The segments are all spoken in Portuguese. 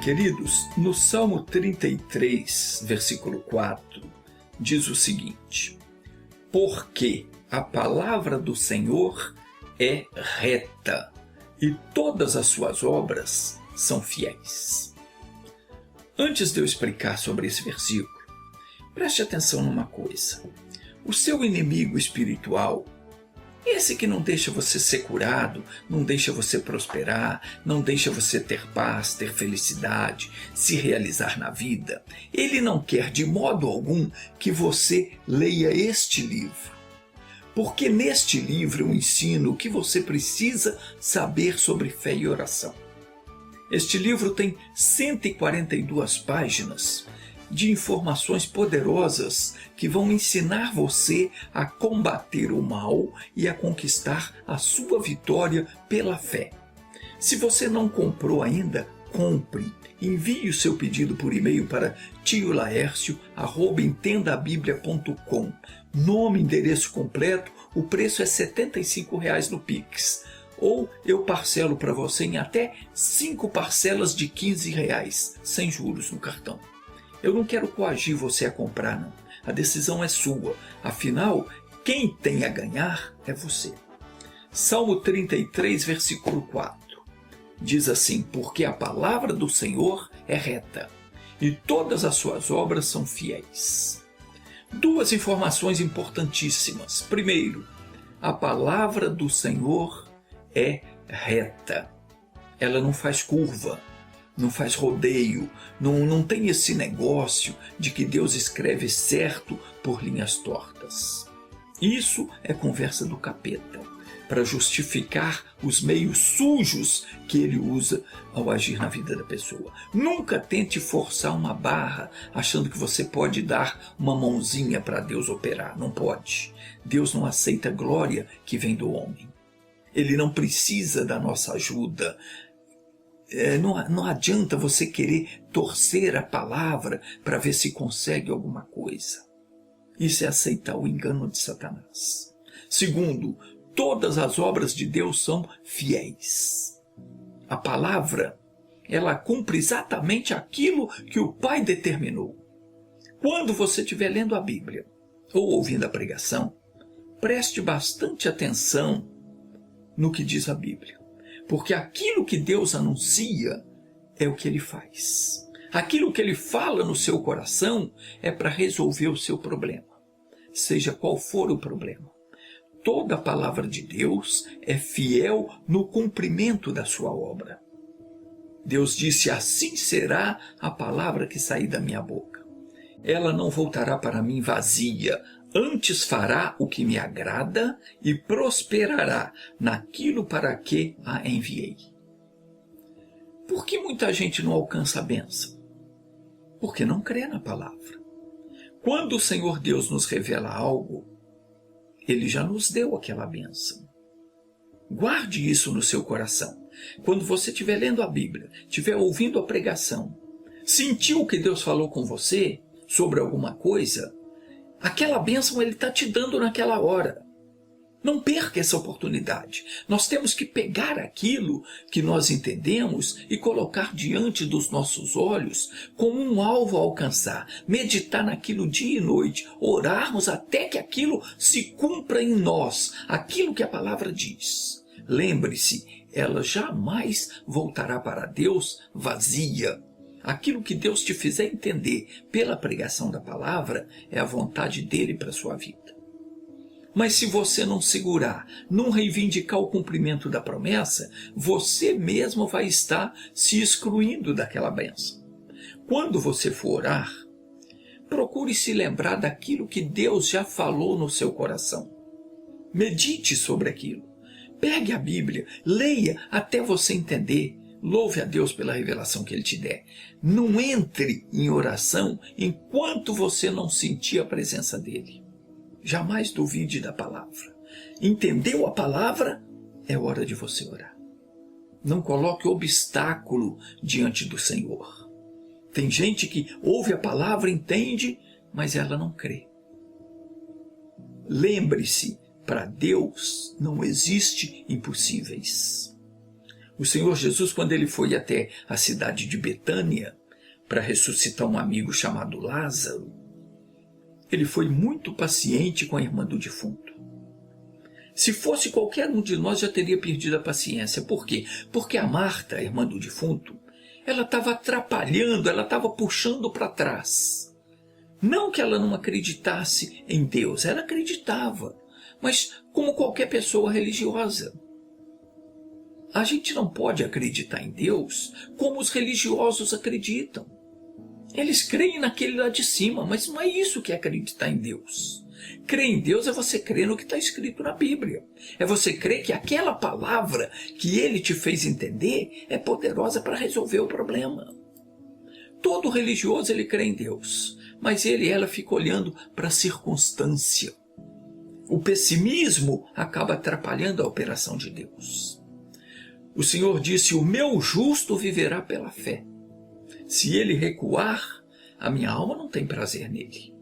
Queridos, no Salmo 33, versículo 4, diz o seguinte: porque a palavra do Senhor é reta, e todas as suas obras são fiéis. Antes de eu explicar sobre esse versículo, preste atenção numa coisa. O seu inimigo espiritual, esse que não deixa você ser curado, não deixa você prosperar, não deixa você ter paz, ter felicidade, se realizar na vida, ele não quer de modo algum que você leia este livro. Porque neste livro eu ensino o que você precisa saber sobre fé e oração. Este livro tem 142 páginas de informações poderosas que vão ensinar você a combater o mal e a conquistar a sua vitória pela fé. Se você não comprou ainda, compre. Envie o seu pedido por e-mail para tiolaercio@entendabiblia.com. Nome, endereço completo, o preço é R$ 75 no Pix. Ou eu parcelo para você em até 5 parcelas de R$ 15, sem juros no cartão. Eu não quero coagir você a comprar, não. A decisão é sua. Afinal, quem tem a ganhar é você. Salmo 33, versículo 4. Diz assim: porque a palavra do Senhor é reta, e todas as suas obras são fiéis. Duas informações importantíssimas. Primeiro, a palavra do Senhor é reta. Ela não faz curva, não faz rodeio, não tem esse negócio de que Deus escreve certo por linhas tortas. Isso é conversa do capeta, para justificar os meios sujos que ele usa ao agir na vida da pessoa. Nunca tente forçar uma barra achando que você pode dar uma mãozinha para Deus operar. Não pode. Deus não aceita glória que vem do homem. Ele não precisa da nossa ajuda. Não adianta você querer torcer a palavra para ver se consegue alguma coisa. Isso é aceitar o engano de Satanás. Segundo, todas as obras de Deus são fiéis. A palavra, ela cumpre exatamente aquilo que o Pai determinou. Quando você estiver lendo a Bíblia ou ouvindo a pregação, preste bastante atenção no que diz a Bíblia. Porque aquilo que Deus anuncia é o que Ele faz. Aquilo que Ele fala no seu coração é para resolver o seu problema, seja qual for o problema. Toda a palavra de Deus é fiel no cumprimento da sua obra. Deus disse: assim será a palavra que sair da minha boca. Ela não voltará para mim vazia, antes fará o que me agrada e prosperará naquilo para que a enviei. Por que muita gente não alcança a bênção? Porque não crê na palavra. Quando o Senhor Deus nos revela algo, Ele já nos deu aquela bênção. Guarde isso no seu coração. Quando você estiver lendo a Bíblia, estiver ouvindo a pregação, sentiu que Deus falou com você sobre alguma coisa, aquela bênção Ele está te dando naquela hora. Não perca essa oportunidade. Nós temos que pegar aquilo que nós entendemos e colocar diante dos nossos olhos como um alvo a alcançar. Meditar naquilo dia e noite. Orarmos até que aquilo se cumpra em nós. Aquilo que a palavra diz. Lembre-se, ela jamais voltará para Deus vazia. Aquilo que Deus te fizer entender pela pregação da palavra é a vontade dele para a sua vida. Mas se você não segurar, não reivindicar o cumprimento da promessa, você mesmo vai estar se excluindo daquela bênção. Quando você for orar, procure se lembrar daquilo que Deus já falou no seu coração. Medite sobre aquilo. Pegue a Bíblia, leia até você entender. Louve a Deus pela revelação que Ele te der. Não entre em oração enquanto você não sentir a presença dEle. Jamais duvide da palavra. Entendeu a palavra? É hora de você orar. Não coloque obstáculo diante do Senhor. Tem gente que ouve a palavra, entende, mas ela não crê. Lembre-se, para Deus não existe impossíveis. O Senhor Jesus, quando ele foi até a cidade de Betânia para ressuscitar um amigo chamado Lázaro, ele foi muito paciente com a irmã do defunto. Se fosse qualquer um de nós, já teria perdido a paciência. Por quê? Porque a Marta, a irmã do defunto, ela estava atrapalhando, ela estava puxando para trás. Não que ela não acreditasse em Deus, ela acreditava, mas como qualquer pessoa religiosa. A gente não pode acreditar em Deus como os religiosos acreditam. Eles creem naquele lá de cima, mas não é isso que é acreditar em Deus. Crer em Deus é você crer no que está escrito na Bíblia. É você crer que aquela palavra que Ele te fez entender é poderosa para resolver o problema. Todo religioso ele crê em Deus, mas ele e ela ficam olhando para a circunstância. O pessimismo acaba atrapalhando a operação de Deus. O Senhor disse: o meu justo viverá pela fé. Se ele recuar, a minha alma não tem prazer nele.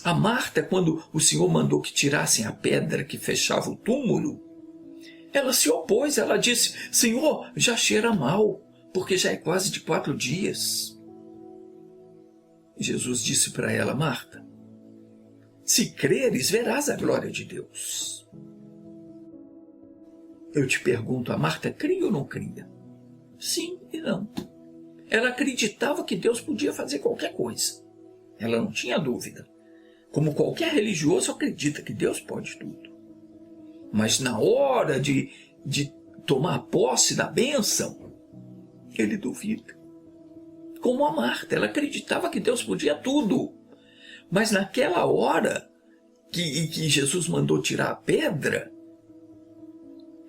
A Marta, quando o Senhor mandou que tirassem a pedra que fechava o túmulo, ela se opôs, ela disse: Senhor, já cheira mal, porque já é quase de 4 dias. Jesus disse para ela: Marta, se creres, verás a glória de Deus. Eu te pergunto, a Marta cria ou não cria? Sim e não. Ela acreditava que Deus podia fazer qualquer coisa. Ela não tinha dúvida. Como qualquer religioso acredita que Deus pode tudo. Mas na hora de tomar posse da bênção, ele duvida. Como a Marta, ela acreditava que Deus podia tudo. Mas naquela hora que Jesus mandou tirar a pedra,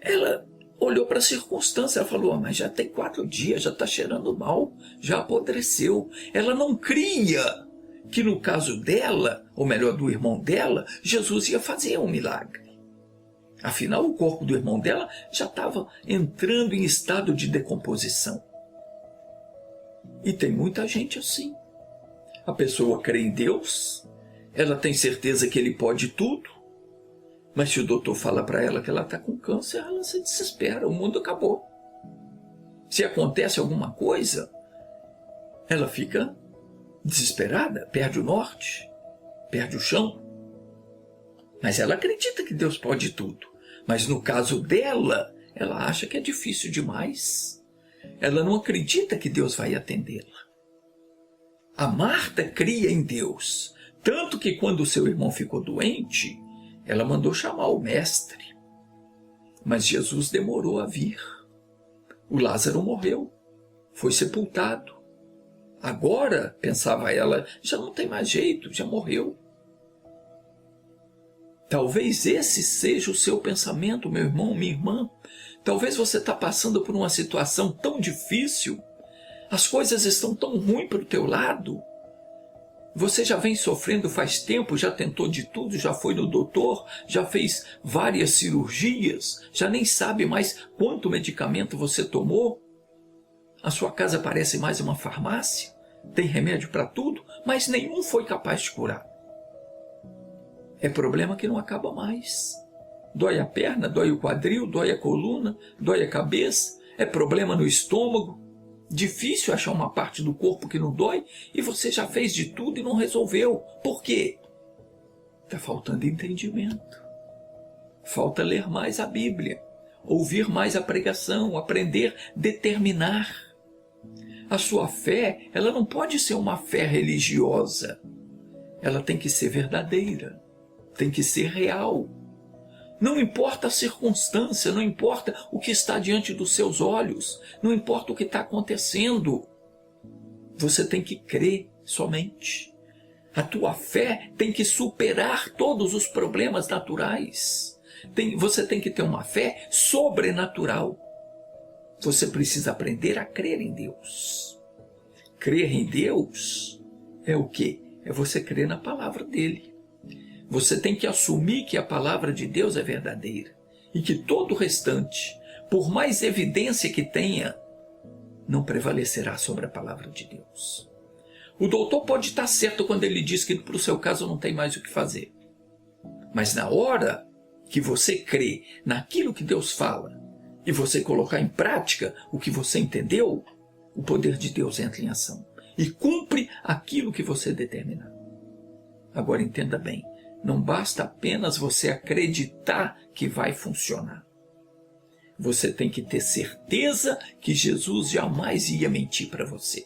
ela olhou para a circunstância, ela falou: mas já tem 4 dias, já está cheirando mal, já apodreceu. Ela não cria que no caso dela, ou melhor, do irmão dela, Jesus ia fazer um milagre. Afinal, o corpo do irmão dela já estava entrando em estado de decomposição. E tem muita gente assim. A pessoa crê em Deus, ela tem certeza que Ele pode tudo, mas se o doutor fala para ela que ela está com câncer, ela se desespera, o mundo acabou. Se acontece alguma coisa, ela fica desesperada, perde o norte, perde o chão. Mas ela acredita que Deus pode tudo. Mas no caso dela, ela acha que é difícil demais. Ela não acredita que Deus vai atendê-la. A Marta cria em Deus, tanto que quando o seu irmão ficou doente, ela mandou chamar o mestre. Mas Jesus demorou a vir. O Lázaro morreu, foi sepultado. Agora, pensava ela, já não tem mais jeito, já morreu. Talvez esse seja o seu pensamento, meu irmão, minha irmã. Talvez você está passando por uma situação tão difícil, as coisas estão tão ruins para o teu lado. Você já vem sofrendo faz tempo, já tentou de tudo, já foi no doutor, já fez várias cirurgias, já nem sabe mais quanto medicamento você tomou. A sua casa parece mais uma farmácia, tem remédio para tudo, mas nenhum foi capaz de curar. É problema que não acaba mais. Dói a perna, dói o quadril, dói a coluna, dói a cabeça, é problema no estômago. Difícil achar uma parte do corpo que não dói e você já fez de tudo e não resolveu. Por quê? Está faltando entendimento. Falta ler mais a Bíblia, ouvir mais a pregação, aprender a determinar. A sua fé, ela não pode ser uma fé religiosa. Ela tem que ser verdadeira, tem que ser real. Não importa a circunstância, não importa o que está diante dos seus olhos, não importa o que está acontecendo. Você tem que crer somente. A tua fé tem que superar todos os problemas naturais. Você tem que ter uma fé sobrenatural. Você precisa aprender a crer em Deus. Crer em Deus é o quê? É você crer na palavra dele. Você tem que assumir que a palavra de Deus é verdadeira e que todo o restante, por mais evidência que tenha, não prevalecerá sobre a palavra de Deus. O doutor pode estar certo quando ele diz que para o seu caso não tem mais o que fazer. Mas na hora que você crê naquilo que Deus fala e você colocar em prática o que você entendeu, o poder de Deus entra em ação e cumpre aquilo que você determinar. Agora entenda bem, não basta apenas você acreditar que vai funcionar. Você tem que ter certeza que Jesus jamais ia mentir para você.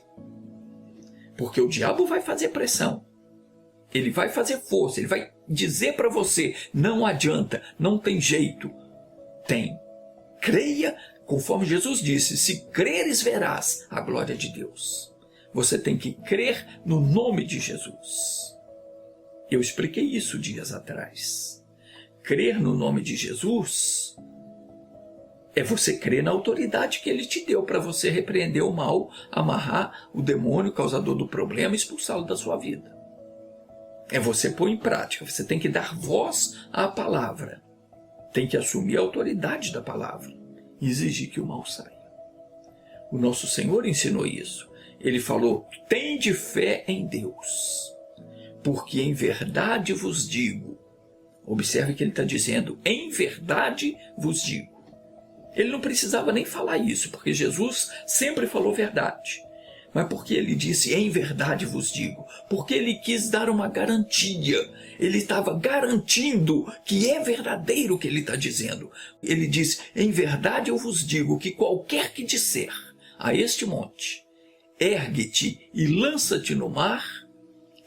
Porque o diabo vai fazer pressão. Ele vai fazer força, ele vai dizer para você, não adianta, não tem jeito. Tem. Creia, conforme Jesus disse, se creres verás a glória de Deus. Você tem que crer no nome de Jesus. Eu expliquei isso dias atrás. Crer no nome de Jesus é você crer na autoridade que ele te deu para você repreender o mal, amarrar o demônio causador do problema e expulsá-lo da sua vida. É você pôr em prática, você tem que dar voz à palavra. Tem que assumir a autoridade da palavra e exigir que o mal saia. O nosso Senhor ensinou isso. Ele falou, tende fé em Deus, porque em verdade vos digo. Observe que ele está dizendo, em verdade vos digo. Ele não precisava nem falar isso, porque Jesus sempre falou verdade. Mas porque ele disse, em verdade vos digo? Porque ele quis dar uma garantia. Ele estava garantindo que é verdadeiro o que ele está dizendo. Ele diz, em verdade eu vos digo que qualquer que disser a este monte, ergue-te e lança-te no mar,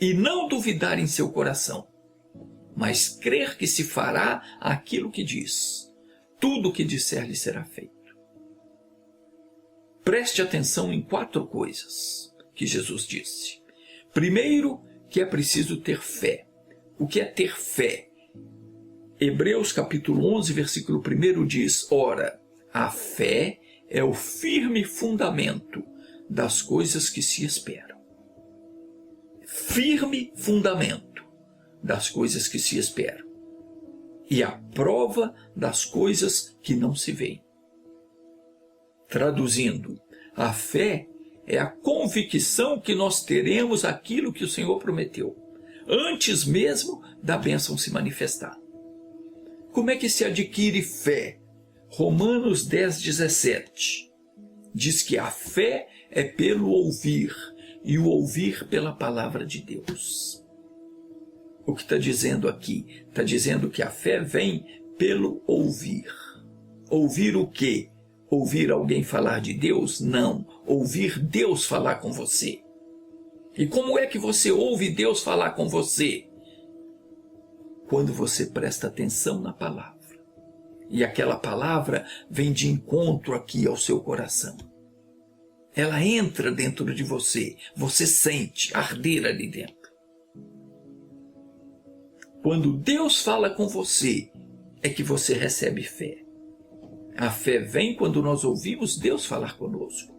e não duvidar em seu coração, mas crer que se fará aquilo que diz, tudo o que disser lhe será feito. Preste atenção em 4 coisas que Jesus disse. Primeiro, que é preciso ter fé. O que é ter fé? Hebreus capítulo 11, versículo 1 diz, ora, a fé é o firme fundamento das coisas que se esperam. Firme fundamento das coisas que se esperam. E a prova das coisas que não se veem. Traduzindo, a fé é a convicção que nós teremos aquilo que o Senhor prometeu, antes mesmo da bênção se manifestar. Como é que se adquire fé? Romanos 10:17 diz que a fé é pelo ouvir, e o ouvir pela palavra de Deus. O que está dizendo aqui? Está dizendo que a fé vem pelo ouvir. Ouvir o quê? Ouvir alguém falar de Deus? Não. Ouvir Deus falar com você. E como é que você ouve Deus falar com você? Quando você presta atenção na palavra. E aquela palavra vem de encontro aqui ao seu coração. Ela entra dentro de você. Você sente arder ali dentro. Quando Deus fala com você, é que você recebe fé. A fé vem quando nós ouvimos Deus falar conosco.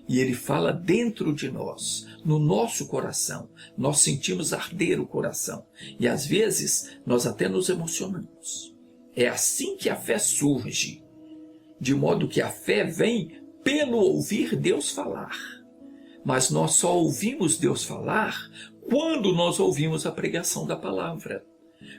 E Ele fala dentro de nós, no nosso coração. Nós sentimos arder o coração. E às vezes, nós até nos emocionamos. É assim que a fé surge. De modo que a fé vem pelo ouvir Deus falar. Mas nós só ouvimos Deus falar quando nós ouvimos a pregação da palavra.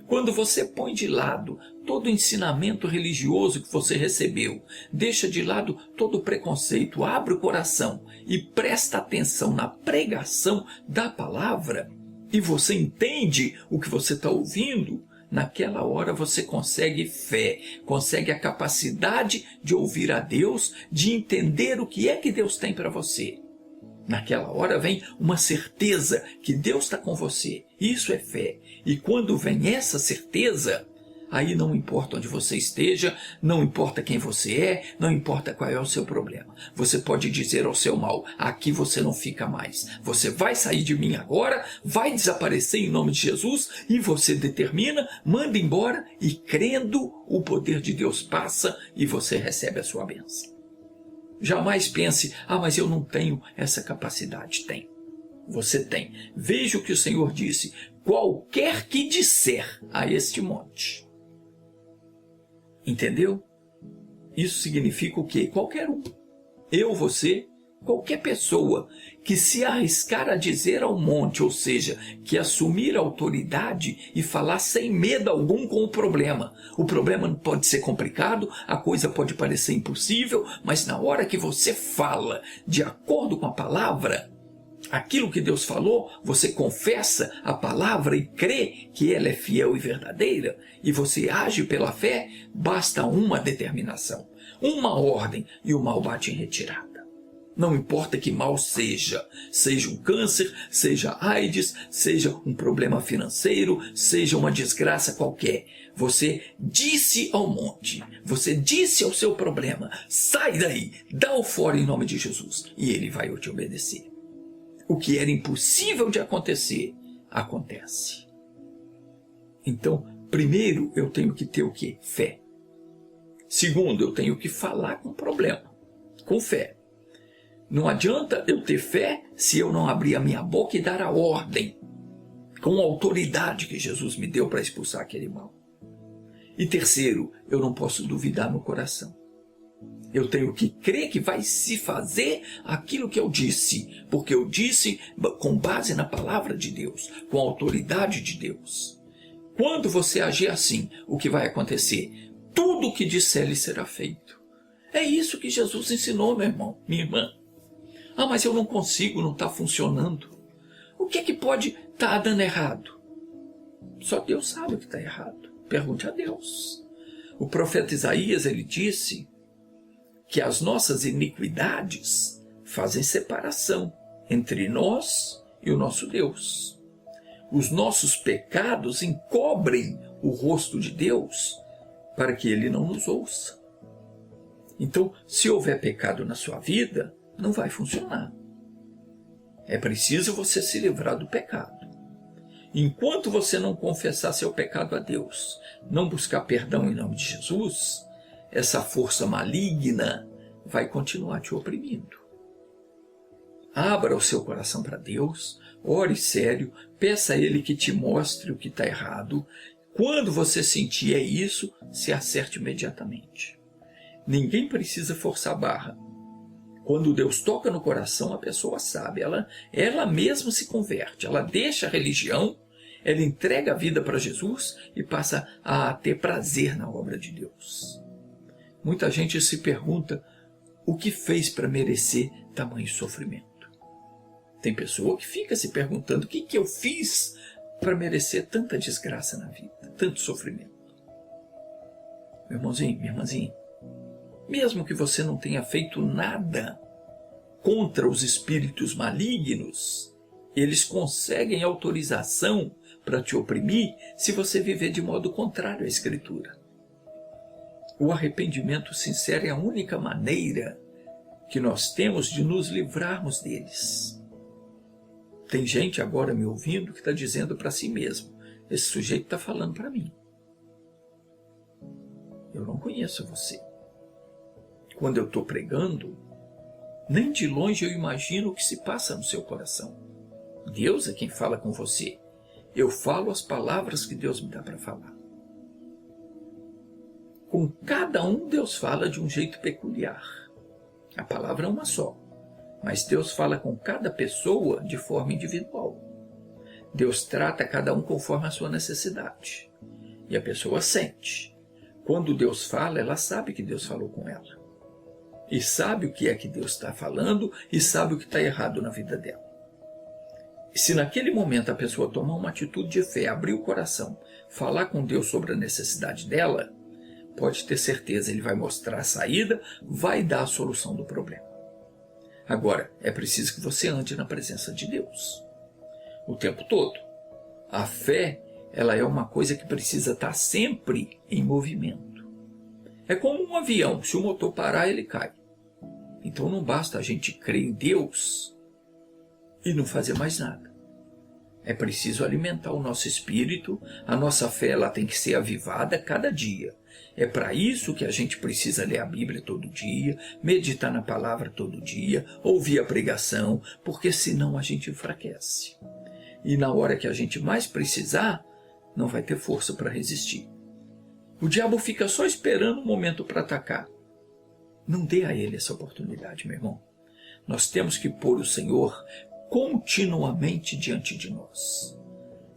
Quando você põe de lado todo o ensinamento religioso que você recebeu, deixa de lado todo o preconceito, abre o coração e presta atenção na pregação da palavra, e você entende o que você está ouvindo, naquela hora você consegue fé, consegue a capacidade de ouvir a Deus, de entender o que é que Deus tem para você. Naquela hora vem uma certeza que Deus está com você. Isso é fé. E quando vem essa certeza, aí não importa onde você esteja, não importa quem você é, não importa qual é o seu problema. Você pode dizer ao seu mal, aqui você não fica mais. Você vai sair de mim agora, vai desaparecer em nome de Jesus, e você determina, manda embora, e crendo, o poder de Deus passa e você recebe a sua bênção. Jamais pense, mas eu não tenho essa capacidade. Tem. Você tem. Veja o que o Senhor disse. Qualquer que disser a este monte. Entendeu? Isso significa o quê? Qualquer um. Eu, você, Qualquer pessoa que se arriscar a dizer ao monte, ou seja, que assumir a autoridade e falar sem medo algum com o problema. O problema pode ser complicado, a coisa pode parecer impossível, mas na hora que você fala de acordo com a palavra, aquilo que Deus falou, você confessa a palavra e crê que ela é fiel e verdadeira, e você age pela fé, basta uma determinação, uma ordem, e o mal bate em retirada. Não importa que mal seja um câncer, seja AIDS, seja um problema financeiro, seja uma desgraça qualquer. Você disse ao monte, você disse ao seu problema, sai daí, dá o fora em nome de Jesus, e ele vai te obedecer. O que era impossível de acontecer, acontece. Então, primeiro eu tenho que ter o quê? Fé. Segundo, eu tenho que falar com o problema, com fé. Não adianta eu ter fé se eu não abrir a minha boca e dar a ordem, com a autoridade que Jesus me deu para expulsar aquele mal. E terceiro, eu não posso duvidar no coração. Eu tenho que crer que vai se fazer aquilo que eu disse, porque eu disse com base na palavra de Deus, com a autoridade de Deus. Quando você agir assim, o que vai acontecer? Tudo o que disser lhe será feito. É isso que Jesus ensinou, meu irmão, minha irmã. Ah, mas eu não consigo, não está funcionando. O que é que pode estar dando errado? Só Deus sabe o que está errado. Pergunte a Deus. O profeta Isaías, ele disse que as nossas iniquidades fazem separação entre nós e o nosso Deus. Os nossos pecados encobrem o rosto de Deus para que ele não nos ouça. Então, se houver pecado na sua vida, não vai funcionar. É preciso você se livrar do pecado. Enquanto você não confessar seu pecado a Deus, não buscar perdão em nome de Jesus, essa força maligna vai continuar te oprimindo. Abra o seu coração para Deus, ore sério, peça a Ele que te mostre o que está errado. Quando você sentir isso, se acerte imediatamente. Ninguém precisa forçar a barra. Quando Deus toca no coração, a pessoa sabe, ela mesma se converte, ela deixa a religião, ela entrega a vida para Jesus e passa a ter prazer na obra de Deus. Muita gente se pergunta o que fez para merecer tamanho sofrimento. Tem pessoa que fica se perguntando o que eu fiz para merecer tanta desgraça na vida, tanto sofrimento. Meu irmãozinho, minha irmãzinha, mesmo que você não tenha feito nada contra os espíritos malignos, eles conseguem autorização para te oprimir se você viver de modo contrário à Escritura. O arrependimento sincero é a única maneira que nós temos de nos livrarmos deles. Tem gente agora me ouvindo que está dizendo para si mesmo, esse sujeito está falando para mim. Eu não conheço você. Quando eu estou pregando, nem de longe eu imagino o que se passa no seu coração. Deus é quem fala com você. Eu falo as palavras que Deus me dá para falar. Com cada um Deus fala de um jeito peculiar. A palavra é uma só, mas Deus fala com cada pessoa de forma individual. Deus trata cada um conforme a sua necessidade. E a pessoa sente. Quando Deus fala, ela sabe que Deus falou com ela. E sabe o que é que Deus está falando e sabe o que está errado na vida dela. E se naquele momento a pessoa tomar uma atitude de fé, abrir o coração, falar com Deus sobre a necessidade dela, pode ter certeza, Ele vai mostrar a saída, vai dar a solução do problema. Agora, é preciso que você ande na presença de Deus o tempo todo. A fé, ela é uma coisa que precisa estar sempre em movimento. É como um avião, se o motor parar, ele cai. Então não basta a gente crer em Deus e não fazer mais nada. É preciso alimentar o nosso espírito, a nossa fé ela tem que ser avivada cada dia. É para isso que a gente precisa ler a Bíblia todo dia, meditar na palavra todo dia, ouvir a pregação, porque senão a gente enfraquece. E na hora que a gente mais precisar, não vai ter força para resistir. O diabo fica só esperando um momento para atacar. Não dê a ele essa oportunidade, meu irmão. Nós temos que pôr o Senhor continuamente diante de nós.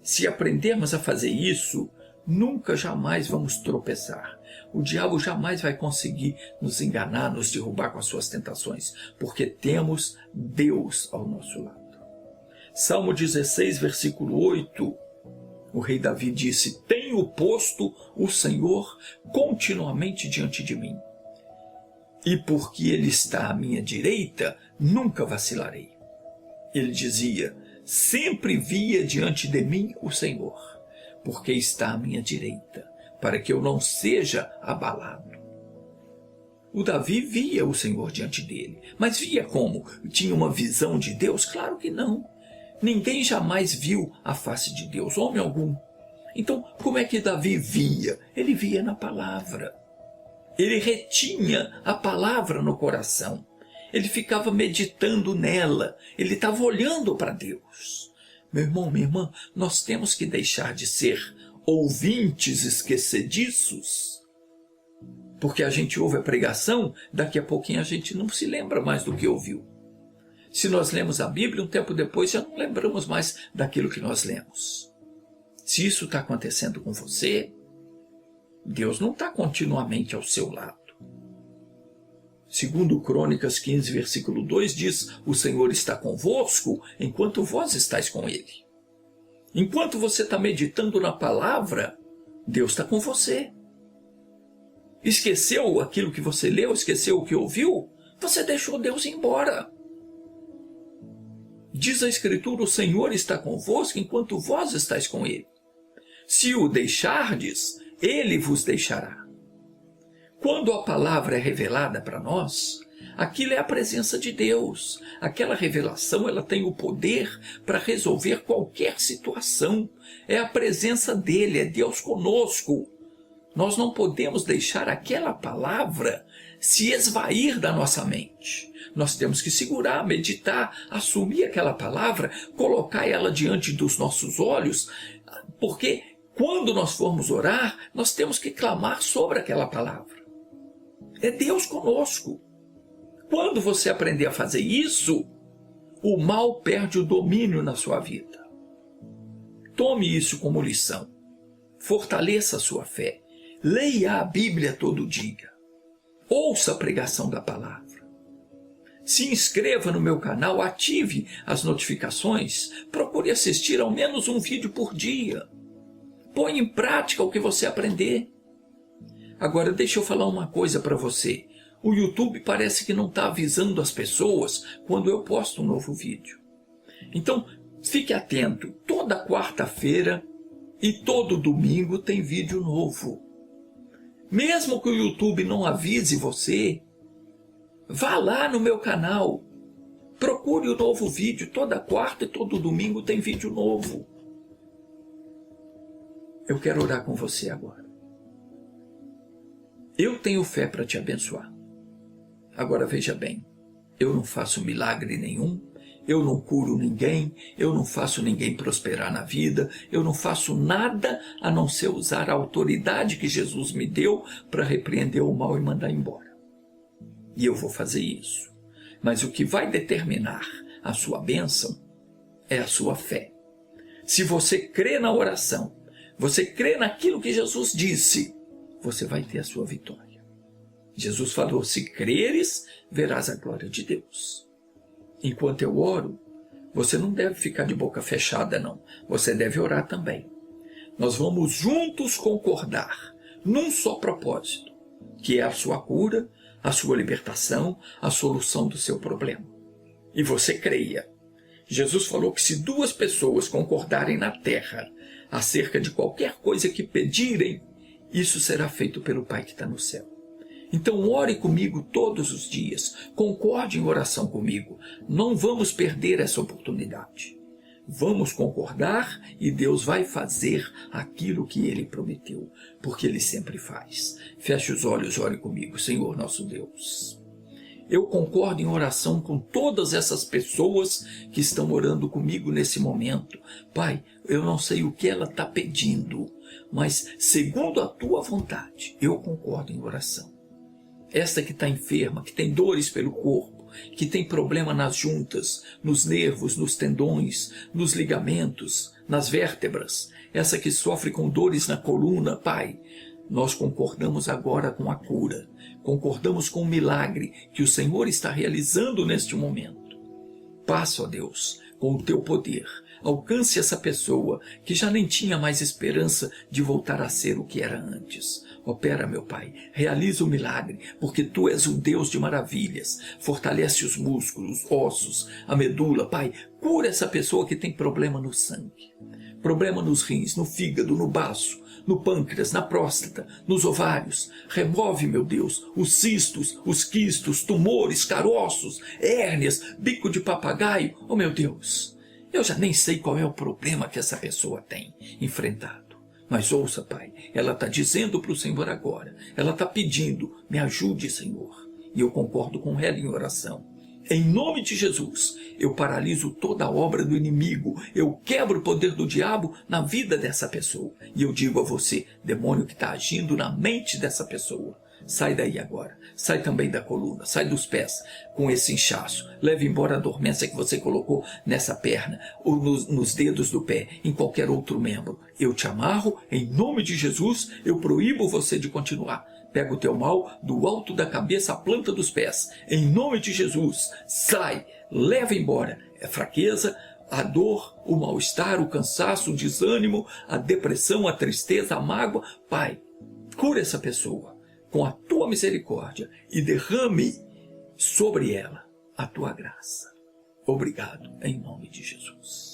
Se aprendermos a fazer isso, nunca jamais vamos tropeçar. O diabo jamais vai conseguir nos enganar, nos derrubar com as suas tentações, porque temos Deus ao nosso lado. Salmo 16, versículo 8, o rei Davi disse: tenho posto o Senhor continuamente diante de mim, e porque ele está à minha direita, nunca vacilarei. Ele dizia: sempre via diante de mim o Senhor, porque está à minha direita, para que eu não seja abalado. O Davi via o Senhor diante dele, mas via como? Tinha uma visão de Deus? Claro que não. Ninguém jamais viu a face de Deus, homem algum. Então, como é que Davi via? Ele via na palavra. Ele retinha a palavra no coração. Ele ficava meditando nela. Ele estava olhando para Deus. Meu irmão, minha irmã, nós temos que deixar de ser ouvintes esquecediços. Porque a gente ouve a pregação, daqui a pouquinho a gente não se lembra mais do que ouviu. Se nós lemos a Bíblia, um tempo depois já não lembramos mais daquilo que nós lemos. Se isso está acontecendo com você, Deus não está continuamente ao seu lado. Segundo Crônicas 15, versículo 2, diz: o Senhor está convosco enquanto vós estáis com Ele. Enquanto você está meditando na palavra, Deus está com você. Esqueceu aquilo que você leu, esqueceu o que ouviu? Você deixou Deus ir embora. Diz a Escritura: o Senhor está convosco enquanto vós estáis com Ele. Se o deixardes, Ele vos deixará. Quando a palavra é revelada para nós, aquilo é a presença de Deus. Aquela revelação, ela tem o poder para resolver qualquer situação. É a presença dele, é Deus conosco. Nós não podemos deixar aquela palavra se esvair da nossa mente. Nós temos que segurar, meditar, assumir aquela palavra, colocar ela diante dos nossos olhos, porque quando nós formos orar, nós temos que clamar sobre aquela palavra. É Deus conosco. Quando você aprender a fazer isso, o mal perde o domínio na sua vida. Tome isso como lição. Fortaleça a sua fé. Leia a Bíblia todo dia. Ouça a pregação da palavra. Se inscreva no meu canal, ative as notificações. Procure assistir ao menos um vídeo por dia. Põe em prática o que você aprender. Agora, deixa eu falar uma coisa para você. O YouTube parece que não está avisando as pessoas quando eu posto um novo vídeo. Então, fique atento. Toda quarta-feira e todo domingo tem vídeo novo. Mesmo que o YouTube não avise você, vá lá no meu canal. Procure o novo vídeo. Toda quarta e todo domingo tem vídeo novo. Eu quero orar com você agora. Eu tenho fé para te abençoar. Agora veja bem, eu não faço milagre nenhum, eu não curo ninguém, eu não faço ninguém prosperar na vida, eu não faço nada a não ser usar a autoridade que Jesus me deu para repreender o mal e mandar embora. E eu vou fazer isso. Mas o que vai determinar a sua bênção é a sua fé. Se você crê na oração, você crê naquilo que Jesus disse, você vai ter a sua vitória. Jesus falou: se creres, verás a glória de Deus. Enquanto eu oro, você não deve ficar de boca fechada, não. Você deve orar também. Nós vamos juntos concordar num só propósito, que é a sua cura, a sua libertação, a solução do seu problema. E você creia. Jesus falou que se duas pessoas concordarem na terra acerca de qualquer coisa que pedirem, isso será feito pelo Pai que está no céu. Então ore comigo todos os dias, concorde em oração comigo. Não vamos perder essa oportunidade. Vamos concordar e Deus vai fazer aquilo que Ele prometeu, porque Ele sempre faz. Feche os olhos, ore comigo. Senhor nosso Deus, eu concordo em oração com todas essas pessoas que estão orando comigo nesse momento. Pai, eu não sei o que ela está pedindo, mas segundo a Tua vontade, eu concordo em oração. Esta que está enferma, que tem dores pelo corpo, que tem problema nas juntas, nos nervos, nos tendões, nos ligamentos, nas vértebras, essa que sofre com dores na coluna, Pai, nós concordamos agora com a cura, concordamos com o milagre que o Senhor está realizando neste momento. Passa, ó Deus, com o teu poder, alcance essa pessoa que já nem tinha mais esperança de voltar a ser o que era antes. Opera, meu Pai, realiza o milagre, porque Tu és um Deus de maravilhas. Fortalece os músculos, ossos, a medula, Pai. Cura essa pessoa que tem problema no sangue, problema nos rins, no fígado, no baço, no pâncreas, na próstata, nos ovários. Remove, meu Deus, os cistos, os quistos, tumores, caroços, hérnias, bico de papagaio. Oh, meu Deus, eu já nem sei qual é o problema que essa pessoa tem enfrentado. Mas ouça, Pai, ela está dizendo para o Senhor agora, ela está pedindo, me ajude, Senhor. E eu concordo com ela em oração. Em nome de Jesus, eu paraliso toda a obra do inimigo, eu quebro o poder do diabo na vida dessa pessoa. E eu digo a você, demônio que está agindo na mente dessa pessoa, sai daí agora, sai também da coluna, sai dos pés com esse inchaço, leve embora a dormência que você colocou nessa perna, ou nos dedos do pé, em qualquer outro membro. Eu te amarro, em nome de Jesus, eu proíbo você de continuar. Pega o teu mal do alto da cabeça à planta dos pés. Em nome de Jesus, sai, leva embora. É fraqueza, a dor, o mal-estar, o cansaço, o desânimo, a depressão, a tristeza, a mágoa. Pai, cura essa pessoa com a tua misericórdia e derrame sobre ela a tua graça. Obrigado, em nome de Jesus.